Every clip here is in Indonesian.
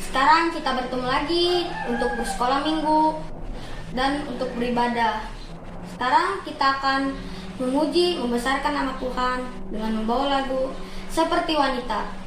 Sekarang kita bertemu lagi untuk bersekolah minggu dan untuk beribadah. Sekarang kita akan memuji, membesarkan nama Tuhan dengan membawa lagu Seperti Wanita.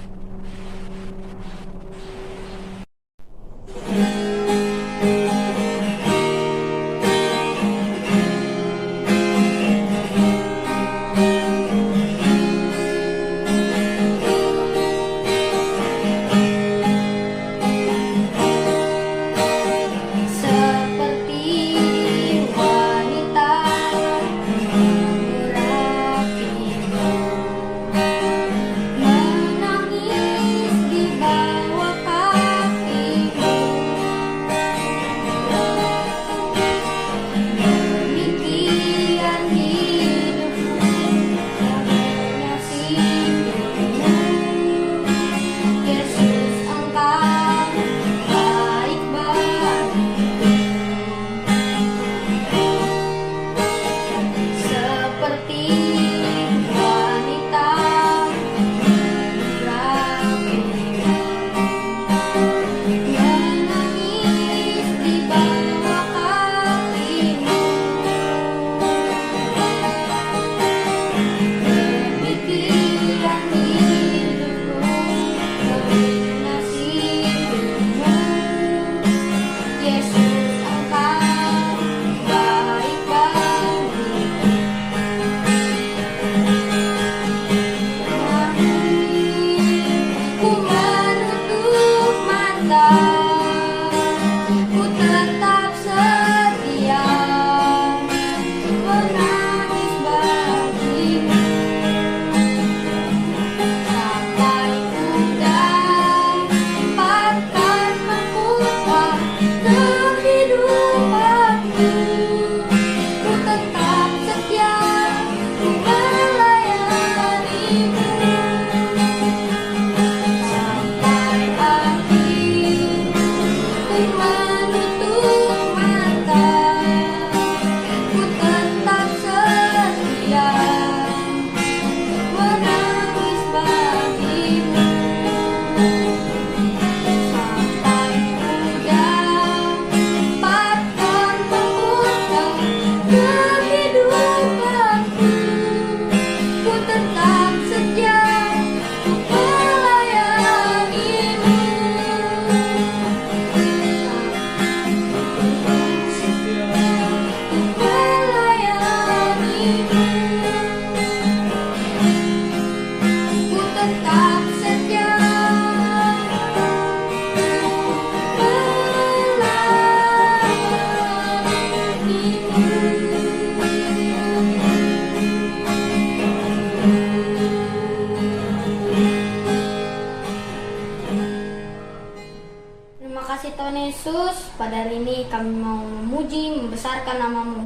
Terima kasih Tuhan Yesus, pada hari ini kami mau memuji, membesarkan nama-Mu.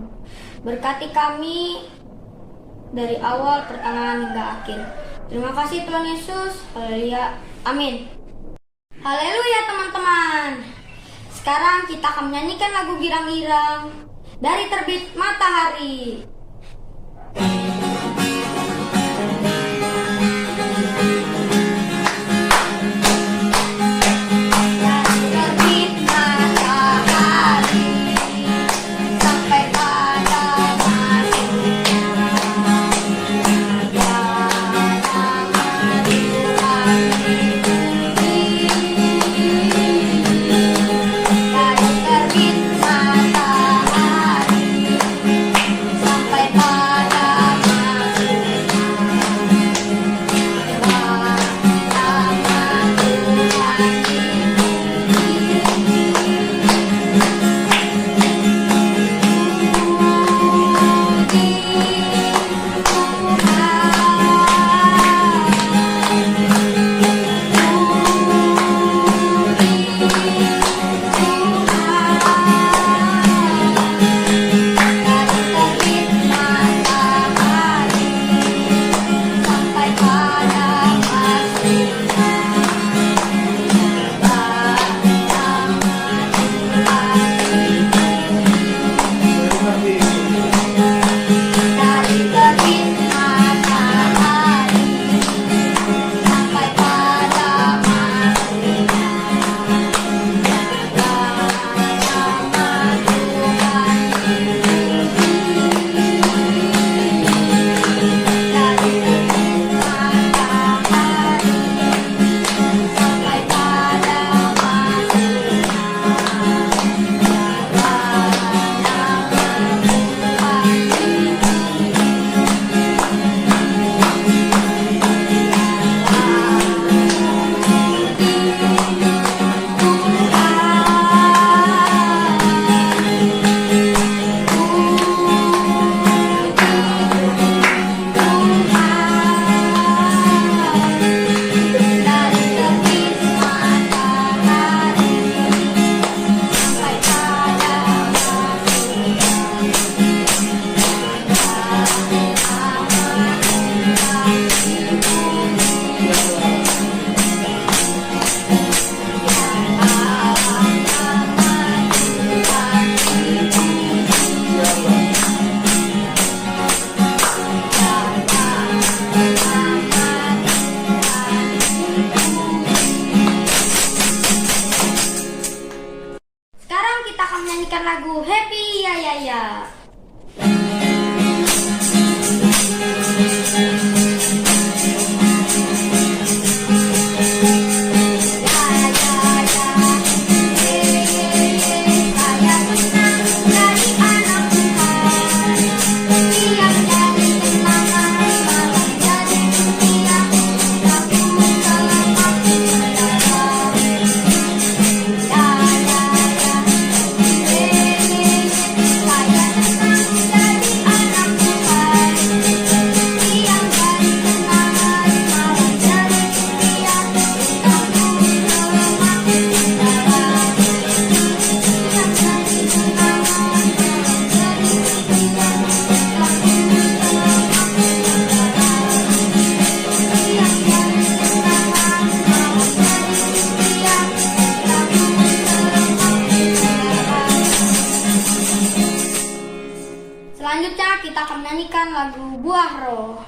Berkati kami dari awal, pertengahan hingga akhir. Terima kasih Tuhan Yesus, haleluya, amin. Haleluya teman-teman. Sekarang kita akan menyanyikan lagu Girang-girang dari Terbit Matahari. Sampai pada Sekarang kita akan menyanyikan lagu Happy Ya Ya Ya. Selanjutnya kita akan menyanyikan lagu Buah Roh.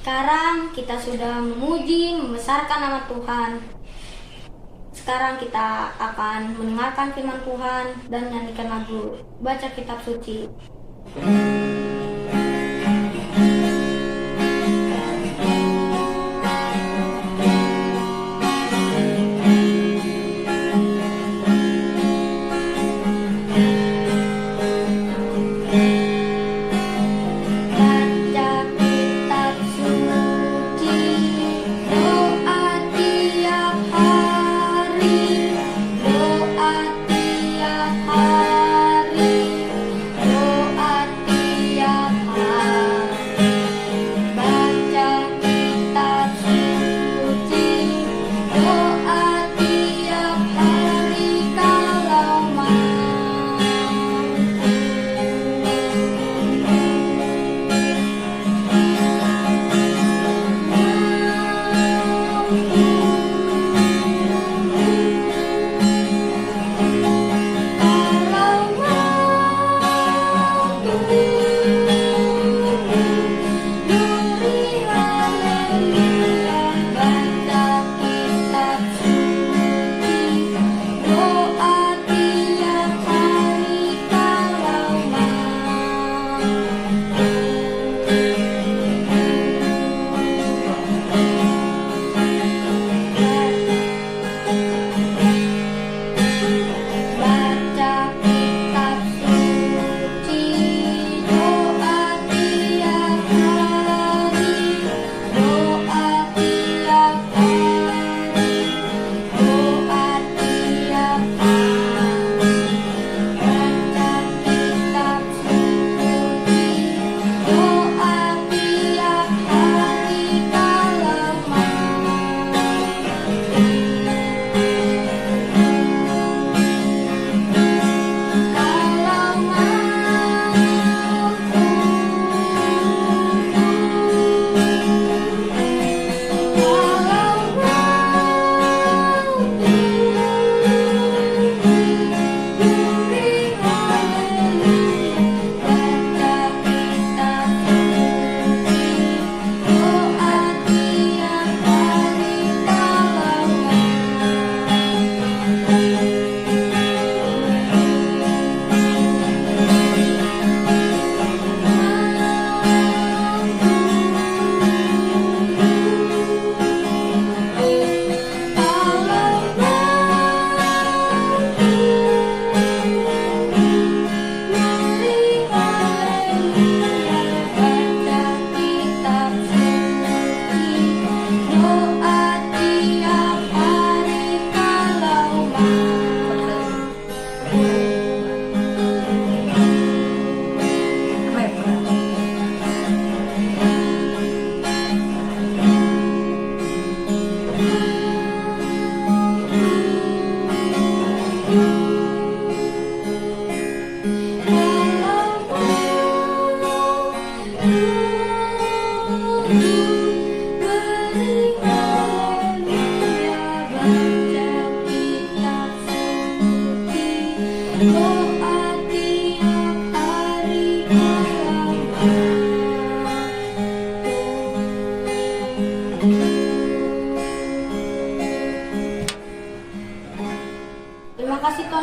Sekarang kita sudah memuji, membesarkan nama Tuhan. Sekarang kita akan mendengarkan firman Tuhan dan nyanyikan lagu Baca Kitab Suci. Doa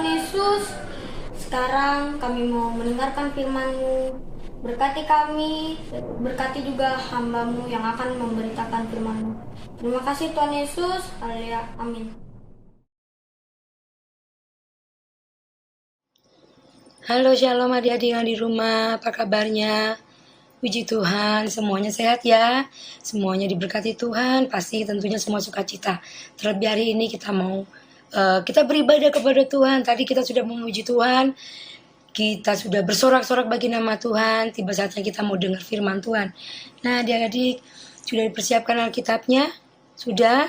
Tuhan Yesus, sekarang kami mau mendengarkan firman-Mu. Berkati kami, berkati juga hamba-Mu yang akan memberitakan firman-Mu. Terima kasih Tuhan Yesus, haleluya, amin. Halo Shalom adik-adik yang di rumah, apa kabarnya? Puji Tuhan, semuanya sehat ya. Semuanya diberkati Tuhan, pasti tentunya semua sukacita. Terlebih hari ini kita mau kita beribadah kepada Tuhan. Tadi kita sudah memuji Tuhan, kita sudah bersorak-sorak bagi nama Tuhan. Tiba saatnya kita mau dengar firman Tuhan. Nah adik-adik, sudah dipersiapkan Alkitabnya? Sudah?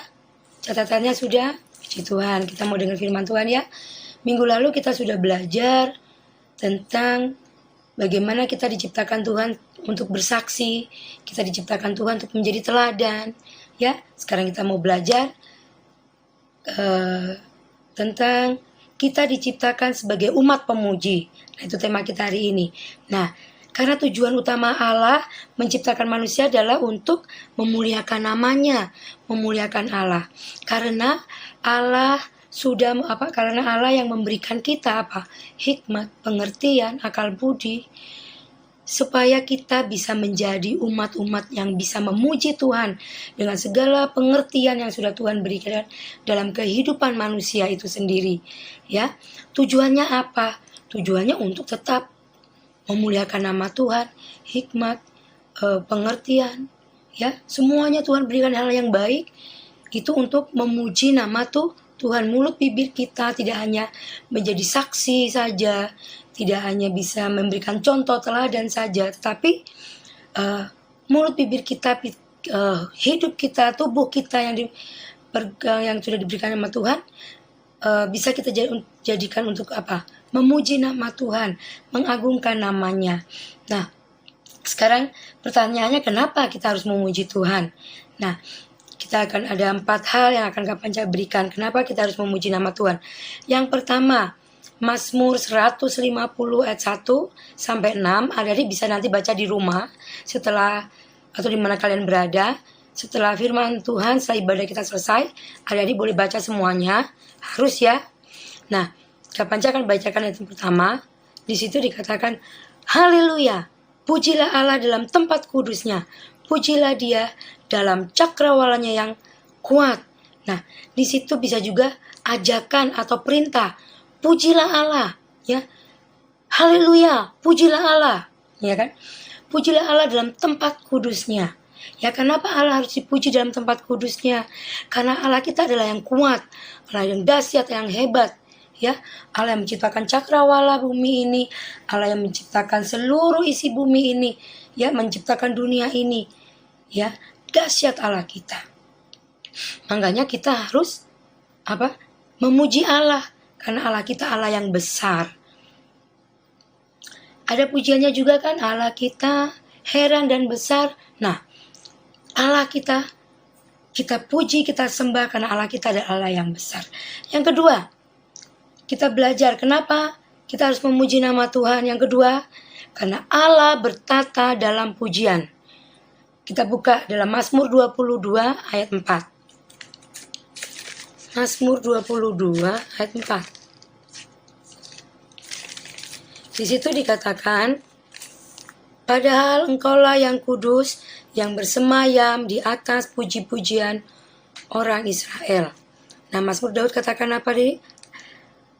Catatannya sudah? Puji Tuhan, kita mau dengar firman Tuhan ya. Minggu lalu kita sudah belajar tentang bagaimana kita diciptakan Tuhan untuk bersaksi, kita diciptakan Tuhan untuk menjadi teladan. Ya, sekarang kita mau belajar tentang kita diciptakan sebagai umat pemuji. Nah, itu tema kita hari ini. Nah, karena tujuan utama Allah menciptakan manusia adalah untuk memuliakan namanya, memuliakan Allah. Karena Allah karena Allah yang memberikan kita hikmat, pengertian, akal budi, supaya kita bisa menjadi umat-umat yang bisa memuji Tuhan dengan segala pengertian yang sudah Tuhan berikan dalam kehidupan manusia itu sendiri. Ya, tujuannya apa? Tujuannya untuk tetap memuliakan nama Tuhan, hikmat, pengertian, ya, semuanya Tuhan berikan hal yang baik itu untuk memuji nama Tuhan. Mulut bibir kita tidak hanya menjadi saksi saja, tidak hanya bisa memberikan contoh teladan saja, tetapi mulut bibir kita, hidup kita, tubuh kita yang sudah diberikan nama Tuhan, bisa kita jadikan untuk memuji nama Tuhan, mengagungkan namanya. Nah, sekarang pertanyaannya, kenapa kita harus memuji Tuhan? Nah, kita akan ada 4 hal yang akan Kak Panca berikan. Kenapa kita harus memuji nama Tuhan? Yang pertama, Mazmur 150 ayat 1 sampai 6. Adik-adik bisa nanti baca di rumah setelah atau di mana kalian berada. Setelah firman Tuhan, setelah ibadah kita selesai, adik-adik boleh baca semuanya. Harus ya. Nah, Kak Panca akan bacakan ayat yang pertama. Di situ dikatakan, haleluya, pujilah Allah dalam tempat kudusnya. Pujilah dia dalam cakrawalanya yang kuat. Nah, di situ bisa juga ajakan atau perintah. Pujilah Allah, ya. Haleluya, pujilah Allah, ya kan? Pujilah Allah dalam tempat kudusnya. Ya, kenapa Allah harus dipuji dalam tempat kudusnya? Karena Allah kita adalah yang kuat, Allah yang dahsyat, yang hebat. Ya, Allah yang menciptakan cakrawala bumi ini, Allah yang menciptakan seluruh isi bumi ini, ya, menciptakan dunia ini, ya, dahsyat Allah kita. Makanya kita harus memuji Allah, karena Allah kita Allah yang besar. Ada pujiannya juga kan, Allah kita heran dan besar. Nah, Allah kita puji, kita sembah karena Allah kita adalah Allah yang besar. Yang kedua, kita belajar kenapa kita harus memuji nama Tuhan. Yang kedua, karena Allah bertata dalam pujian. Kita buka dalam Mazmur 22 ayat 4. Mazmur 22 ayat 4. Di situ dikatakan, padahal engkaulah yang kudus, yang bersemayam di atas puji-pujian orang Israel. Nah, Mazmur Daud katakan apa nih?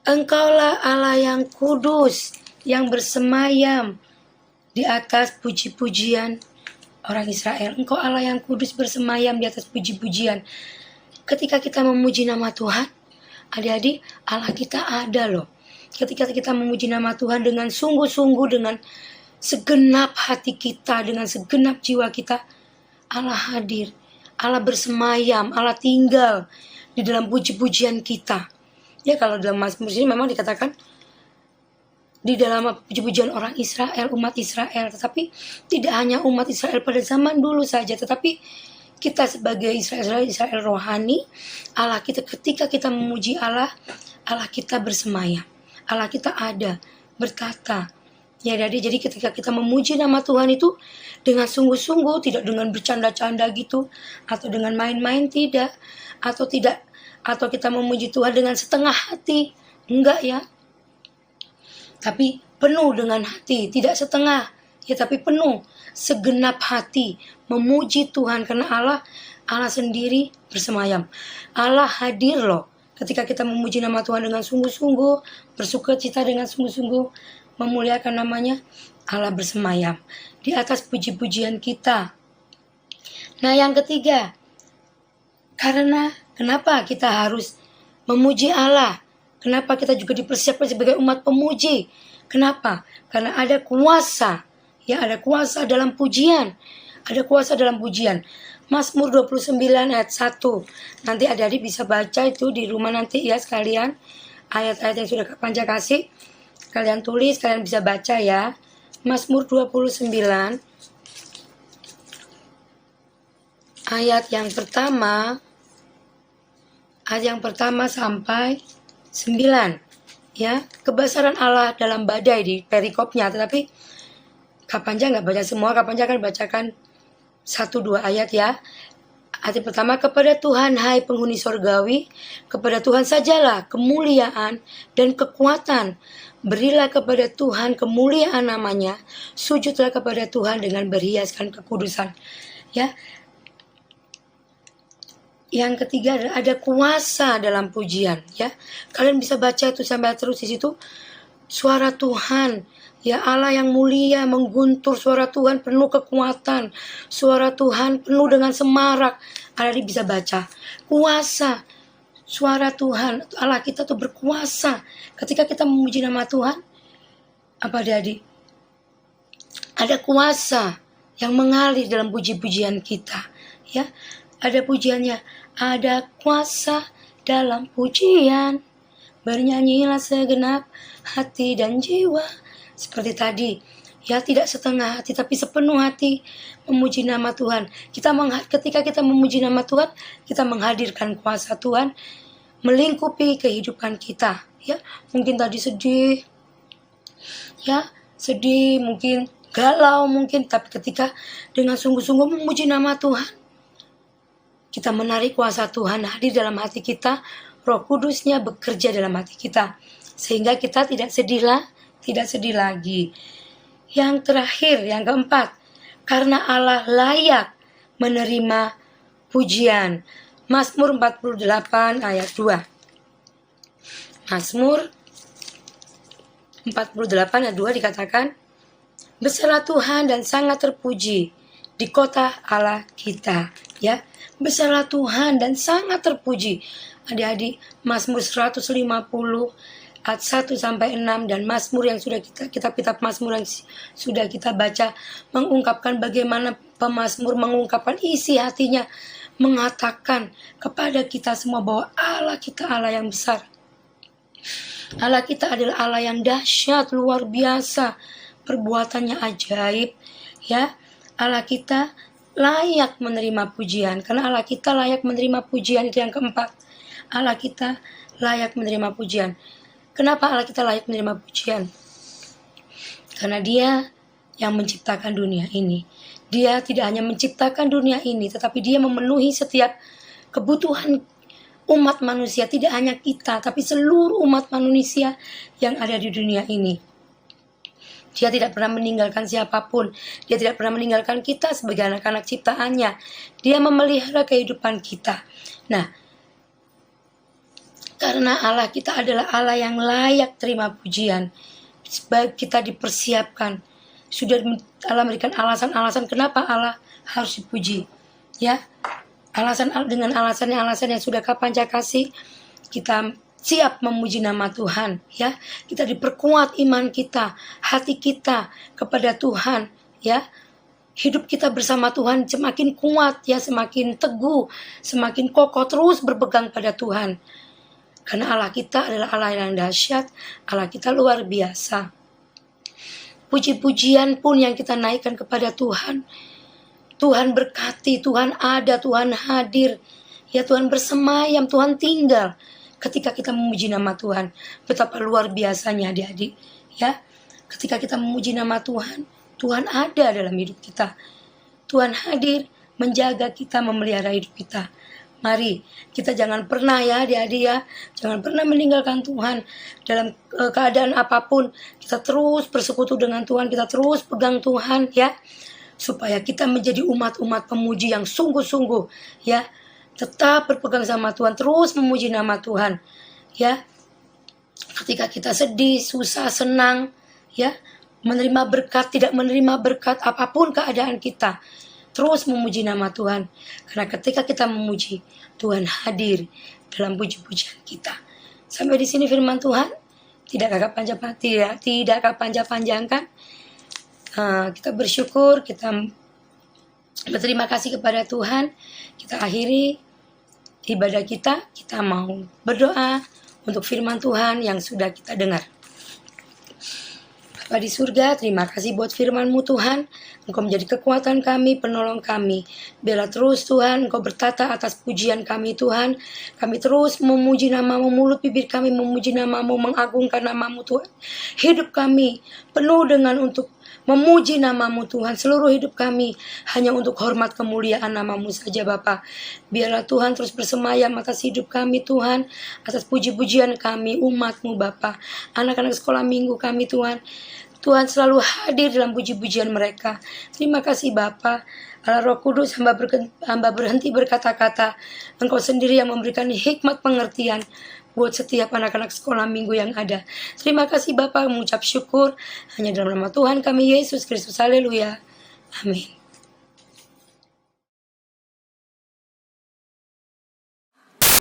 Engkaulah Allah yang kudus, yang bersemayam di atas puji-pujian orang Israel. Engkau Allah yang kudus bersemayam di atas puji-pujian. Ketika kita memuji nama Tuhan, adik-adik, Allah kita ada loh. Ketika kita memuji nama Tuhan dengan sungguh-sungguh, dengan segenap hati kita, dengan segenap jiwa kita, Allah hadir. Allah bersemayam, Allah tinggal di dalam puji-pujian kita. Ya, kalau dalam Mazmur ini memang dikatakan di dalam puji-pujian orang Israel, umat Israel. Tetapi tidak hanya umat Israel pada zaman dulu saja, tetapi kita sebagai Israel rohani, Allah kita, ketika kita memuji Allah, Allah kita bersemayam, Allah kita ada, berkata. Ya, jadi ketika kita memuji nama Tuhan itu dengan sungguh-sungguh, tidak dengan bercanda-canda gitu, atau dengan main-main, tidak, atau kita memuji Tuhan dengan setengah hati, enggak ya. tapi penuh dengan hati, tidak setengah, ya tapi penuh, segenap hati memuji Tuhan karena Allah sendiri bersemayam. Allah hadir loh ketika kita memuji nama Tuhan dengan sungguh-sungguh, bersukacita dengan sungguh-sungguh, memuliakan namanya. Allah bersemayam di atas puji-pujian kita. Nah, yang ketiga, kenapa kita harus memuji Allah? Kenapa kita juga dipersiapkan sebagai umat pemuji? Kenapa? Karena ada kuasa. Ya, ada kuasa dalam pujian. Ada kuasa dalam pujian. Mazmur 29 ayat 1. Nanti adik-adik bisa baca itu di rumah nanti ya sekalian. Ayat-ayat yang sudah Kak Panca kasih. Kalian tulis, kalian bisa baca ya. Mazmur 29 ayat yang pertama sampai 9 ya. Kebesaran Allah dalam badai di perikopnya, tetapi Kak Panca nggak baca semua. Kak Panca akan bacakan 1-2 ayat ya. Ayat pertama, kepada Tuhan hai penghuni sorgawi, kepada Tuhan sajalah kemuliaan dan kekuatan. Berilah kepada Tuhan kemuliaan namanya, sujudlah kepada Tuhan dengan berhiaskan kekudusan. Ya. Yang ketiga adalah ada kuasa dalam pujian. Ya, kalian bisa baca itu sampai terus di situ. Suara Tuhan, ya Allah yang mulia mengguntur, suara Tuhan penuh kekuatan, suara Tuhan penuh dengan semarak. Adik bisa baca kuasa. Suara Tuhan, Allah kita tuh berkuasa. Ketika kita memuji nama Tuhan, apa adik? Ada kuasa yang mengalir dalam puji-pujian kita. Ya, ada pujiannya. Ada kuasa dalam pujian. Bernyanyilah segenap hati dan jiwa. Seperti tadi, ya tidak setengah hati tapi sepenuh hati memuji nama Tuhan. Ketika kita memuji nama Tuhan, kita menghadirkan kuasa Tuhan melingkupi kehidupan kita. Ya, mungkin tadi sedih, ya sedih, mungkin galau, mungkin, tapi ketika dengan sungguh-sungguh memuji nama Tuhan, kita menarik kuasa Tuhan hadir dalam hati kita. Roh Kudusnya bekerja dalam hati kita sehingga kita tidak sedih lagi. Yang terakhir, yang keempat, karena Allah layak menerima pujian. Mazmur 48 ayat 2. Mazmur 48 ayat 2 dikatakan, besarlah Tuhan dan sangat terpuji di kota Allah kita. Ya, besarlah Tuhan dan sangat terpuji. Adik-adik, Mazmur 150 ayat 1 sampai 6 dan Mazmur yang sudah kitab Mazmur yang sudah kita baca mengungkapkan bagaimana pemazmur mengungkapkan isi hatinya, mengatakan kepada kita semua bahwa Allah kita Allah yang besar. Allah kita adalah Allah yang dahsyat, luar biasa, perbuatannya ajaib. Ya, Allah kita layak menerima pujian. Karena Allah kita layak menerima pujian, itu yang keempat. Allah kita layak menerima pujian. Kenapa Allah kita layak menerima pujian? Karena Dia yang menciptakan dunia ini. Dia tidak hanya menciptakan dunia ini, tetapi Dia memenuhi setiap kebutuhan umat manusia. Tidak hanya kita, tapi seluruh umat manusia yang ada di dunia ini. Dia tidak pernah meninggalkan siapapun. Dia tidak pernah meninggalkan kita sebagai anak-anak ciptaannya. Dia memelihara kehidupan kita. Nah, karena Allah kita adalah Allah yang layak terima pujian, sebab kita dipersiapkan. Sudah Allah memberikan alasan-alasan kenapa Allah harus dipuji. Ya, dengan alasan yang sudah Kak Panca kasih, kita siap memuji nama Tuhan. Ya, kita diperkuat iman kita, hati kita kepada Tuhan. Ya, hidup kita bersama Tuhan semakin kuat, ya, semakin teguh, semakin kokoh, terus berpegang pada Tuhan. Karena Allah kita adalah Allah yang dahsyat, Allah kita luar biasa. Puji-pujian pun yang kita naikkan kepada Tuhan. Tuhan berkati, Tuhan ada, Tuhan hadir. Ya, Tuhan bersemayam, Tuhan tinggal. Ketika kita memuji nama Tuhan, betapa luar biasanya adik-adik. Ya, ketika kita memuji nama Tuhan, Tuhan ada dalam hidup kita. Tuhan hadir, menjaga kita, memelihara hidup kita. Mari kita jangan pernah ya adik-adik ya, jangan pernah meninggalkan Tuhan dalam keadaan apapun. Kita terus bersekutu dengan Tuhan, kita terus pegang Tuhan ya, supaya kita menjadi umat-umat pemuji yang sungguh-sungguh ya, tetap berpegang sama Tuhan, terus memuji nama Tuhan ya. Ketika kita sedih, susah, senang ya, menerima berkat, tidak menerima berkat, apapun keadaan kita, terus memuji nama Tuhan. Karena ketika kita memuji, Tuhan hadir dalam puji-pujian kita. Sampai di sini firman Tuhan. Tidak kakak panjang-panjangkan. Kita bersyukur, kita berterima kasih kepada Tuhan. Kita akhiri ibadah kita. Kita mau berdoa untuk firman Tuhan yang sudah kita dengar. Bapa di surga, terima kasih buat firman-Mu Tuhan. Engkau menjadi kekuatan kami, penolong kami. Biarlah terus Tuhan, Engkau bertata atas pujian kami Tuhan. Kami terus memuji nama-Mu, mulut bibir kami memuji nama-Mu, mengagungkan nama-Mu Tuhan. Hidup kami penuh dengan untuk memuji nama-Mu Tuhan. Seluruh hidup kami hanya untuk hormat kemuliaan nama-Mu saja Bapa. Biarlah Tuhan terus bersemayam atas hidup kami Tuhan, atas puji-pujian kami, umat-Mu Bapa. Anak-anak sekolah minggu kami Tuhan. Tuhan selalu hadir dalam puji-pujian mereka. Terima kasih Bapa. Allah Roh Kudus, hamba berhenti berkata-kata. Engkau sendiri yang memberikan hikmat pengertian buat setiap anak-anak sekolah minggu yang ada. Terima kasih Bapa, mengucap syukur hanya dalam nama Tuhan kami Yesus Kristus. Haleluya. Amin.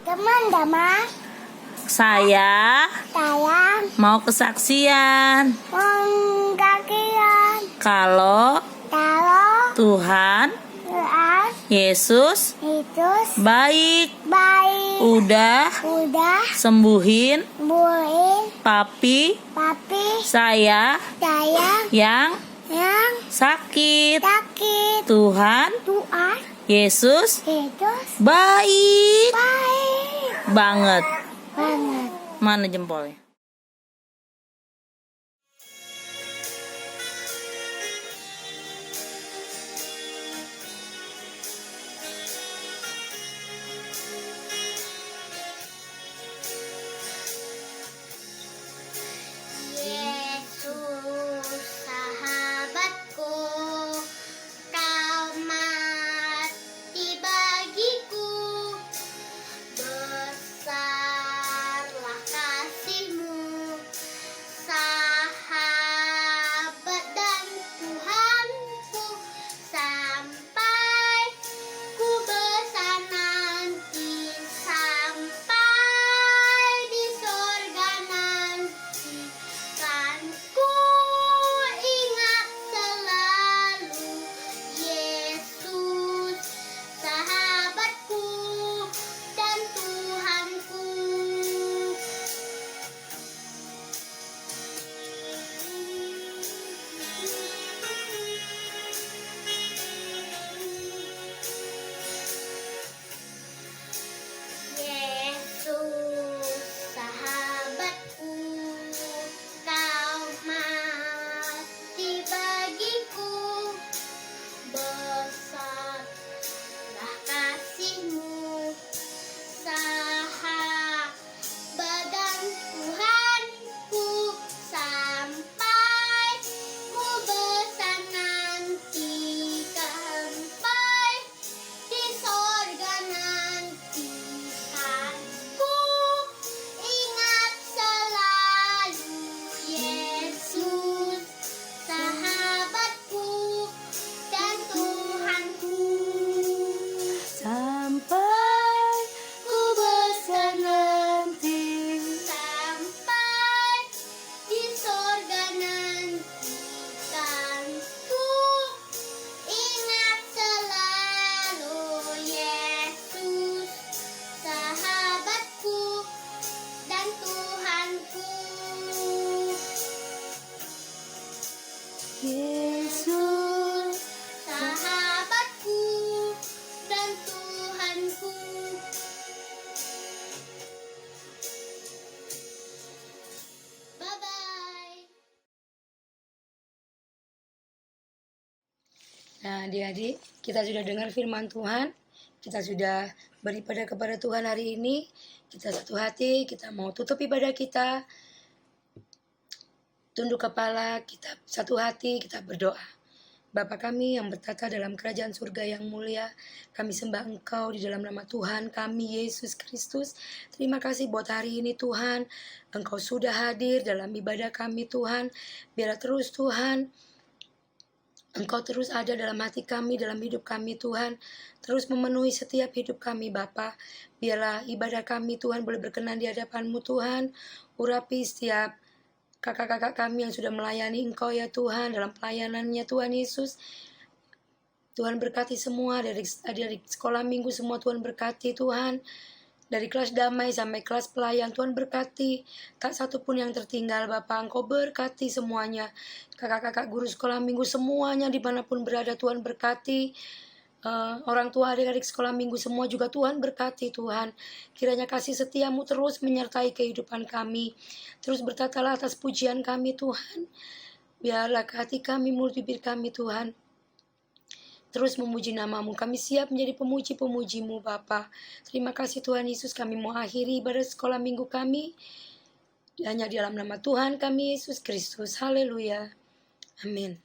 Teman-teman, Saya mau kesaksian mengkakian kalau kalau Tuhan Tuhan Yesus itu baik baik udah udah sembuhin buin papi papi saya saya yang yang sakit. sakit. Tuhan Tuhan Yesus itu baik baik banget. banget. Mana jempolnya? Yesus sahabatku, kau mati bagiku, besarlah kasih-Mu, sahabat dan Tuhanku, sampai ku besar nanti, sampai di sorga nanti. Kan ku ingat selalu Yesus sahabatku dan Tuhanku. Yesus sahabatku, kau mati bagiku, besarlah kasih-Mu, sahabat dan Tuhanku, sampai ku besar nanti, sampai di sorga nanti. Kan ku ingat selalu Yesus sahabatku dan Tuhanku, Sampai ku besar nanti, sampai di sorga nanti. Kan ku ingat selalu Yesus sahabatku dan Tuhanku. Yesus sahabatku dan Tuhanku. Bye-bye. Nah adik-adik, kita sudah dengar firman Tuhan. kita sudah beribadah kepada Tuhan hari ini. Kita satu hati, kita mau tutup ibadah kita. Tunduk kepala, kita satu hati, kita berdoa. Bapa kami yang bertata dalam kerajaan surga yang mulia, kami sembah Engkau di dalam nama Tuhan kami, Yesus Kristus. Terima kasih buat hari ini Tuhan, Engkau sudah hadir dalam ibadah kami Tuhan. Biarlah terus Tuhan, Engkau terus ada dalam hati kami, dalam hidup kami Tuhan. Terus memenuhi setiap hidup kami Bapa. Biarlah ibadah kami Tuhan boleh berkenan di hadapan-Mu Tuhan. Urapi setiap kakak-kakak kami yang sudah melayani Engkau ya Tuhan dalam pelayanannya Tuhan Yesus. Tuhan berkati semua dari sekolah minggu semua Tuhan berkati Tuhan. Dari kelas damai sampai kelas pelayan Tuhan berkati. Tak satu pun yang tertinggal Bapak, Engkau berkati semuanya. Kakak-kakak guru sekolah minggu semuanya dimanapun berada Tuhan berkati. Orang tua adik-adik sekolah minggu semua juga Tuhan berkati Tuhan. Kiranya kasih setiamu terus menyertai kehidupan kami. Terus bertatalah atas pujian kami Tuhan. Biarlah hati kami, mulut bibir kami Tuhan terus memuji namamu. Kami siap menjadi pemuji-pemujimu Bapa. Terima kasih Tuhan Yesus, kami mau akhiri ibadah sekolah minggu kami hanya di dalam nama Tuhan kami Yesus Kristus. Haleluya. Amin.